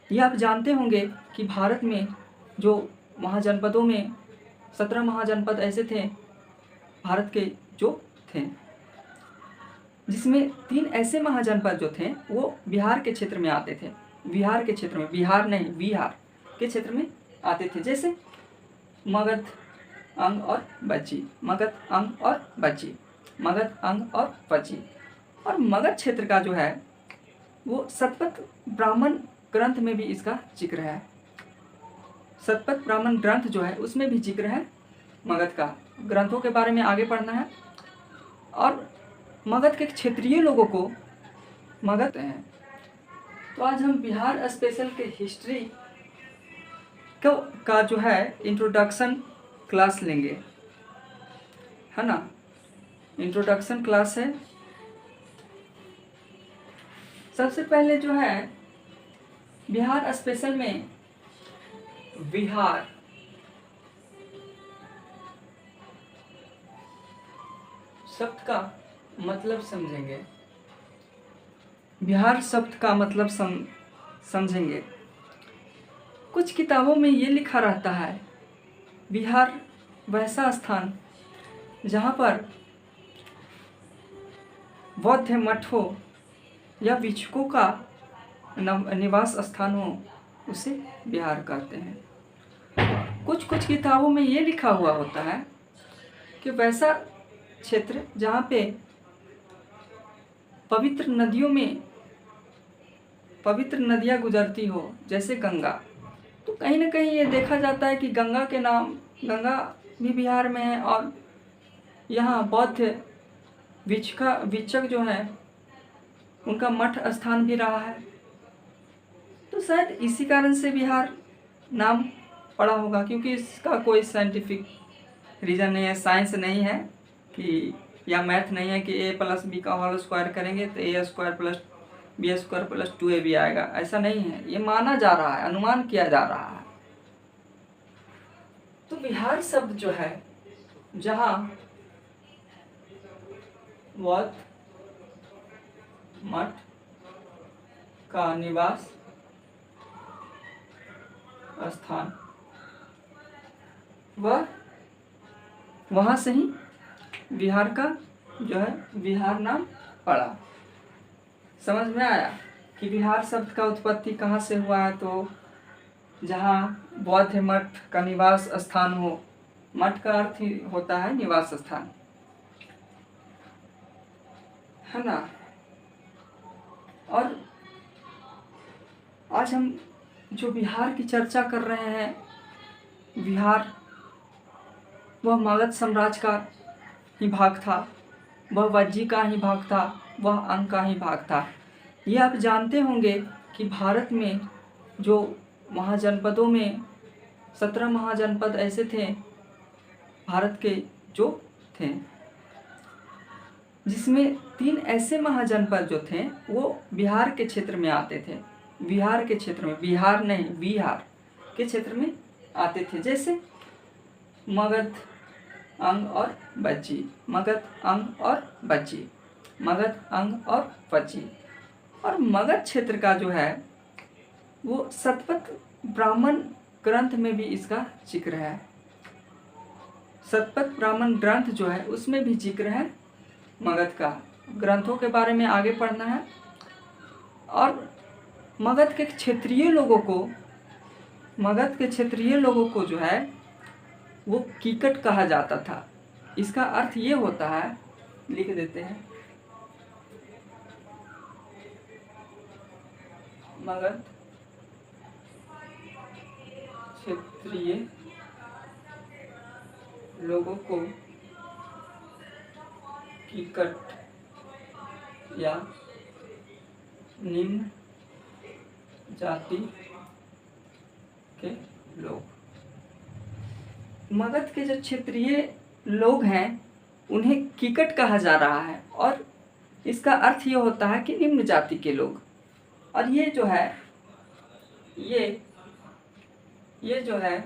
ये आप जानते होंगे कि भारत में जो महाजनपदों में 17 महाजनपद ऐसे थे भारत के जो थे, जिसमें 3 ऐसे महाजनपद जो थे वो बिहार के क्षेत्र में आते थे। बिहार के क्षेत्र में, बिहार नहीं, बिहार के क्षेत्र में आते थे, जैसे मगध, अंग और बच्ची, मगध, अंग और बच्ची, मगध, अंग और बच्ची। और मगध क्षेत्र का जो है वो शतपथ ब्राह्मण ग्रंथ में भी इसका जिक्र है। शतपथ ब्राह्मण ग्रंथ जो है उसमें भी जिक्र है मगध का। ग्रंथों के बारे में आगे पढ़ना है। और मगध के क्षेत्रीय लोगों को मगध हैं। तो आज हम बिहार स्पेशल के हिस्ट्री का जो है इंट्रोडक्शन क्लास लेंगे, है ना। इंट्रोडक्शन क्लास है। सबसे पहले जो है बिहार स्पेशल में बिहार शब्द का मतलब समझेंगे। बिहार शब्द का मतलब समझेंगे। कुछ किताबों में ये लिखा रहता है बिहार वैसा स्थान जहाँ पर बौद्ध मठ हो या भिक्षुकों का निवास स्थान हो, उसे बिहार कहते हैं। कुछ किताबों में ये लिखा हुआ होता है कि वैसा क्षेत्र जहाँ पे पवित्र नदियाँ गुजरती हो, जैसे गंगा। तो कहीं ना कहीं ये देखा जाता है कि गंगा भी बिहार में है और यहाँ बौद्ध भिक्षक जो है उनका मठ स्थान भी रहा है। तो शायद इसी कारण से बिहार नाम पड़ा होगा, क्योंकि इसका कोई साइंटिफिक रीज़न नहीं है, साइंस नहीं है कि या मैथ नहीं है कि a+b का होल स्क्वायर करेंगे तो a² + b² + 2ab आएगा। ऐसा नहीं है, ये माना जा रहा है, अनुमान किया जा रहा है। तो बिहार शब्द जो है जहाँ बौद्ध मठ का निवास स्थान, वहाँ से ही बिहार का जो है बिहार नाम पड़ा। समझ में आया कि बिहार शब्द का उत्पत्ति कहाँ से हुआ है। तो जहाँ बौद्ध मठ का निवास स्थान हो, मठ का अर्थ ही होता है निवास स्थान, है ना। और आज हम जो बिहार की चर्चा कर रहे हैं, बिहार वह मगध साम्राज्य का ही भाग था, वह वज्जी का ही भाग था, वह अंग का ही भाग था। ये आप जानते होंगे कि भारत में जो महाजनपदों में 17 महाजनपद ऐसे थे भारत के जो थे, जिसमें 3 ऐसे महाजनपद जो थे वो बिहार के क्षेत्र में आते थे। बिहार के क्षेत्र में, बिहार नहीं, बिहार के क्षेत्र में आते थे, जैसे मगध, अंग और बच्ची, मगध, अंग और बच्ची, मगध, अंग और बच्ची। और मगध क्षेत्र का जो है वो शतपथ ब्राह्मण ग्रंथ में भी इसका जिक्र है। शतपथ ब्राह्मण ग्रंथ जो है उसमें भी जिक्र है मगध का। ग्रंथों के बारे में आगे पढ़ना है। और मगध के क्षेत्रीय लोगों को जो है वो कीकट कहा जाता था। इसका अर्थ ये होता है, लिख देते हैं, मगध क्षेत्रीय लोगों को कीकट या निम्न जाति के लोग। मगध के जो क्षेत्रीय लोग हैं उन्हें कीकट कहा जा रहा है और इसका अर्थ ये होता है कि निम्न जाति के लोग। और ये जो है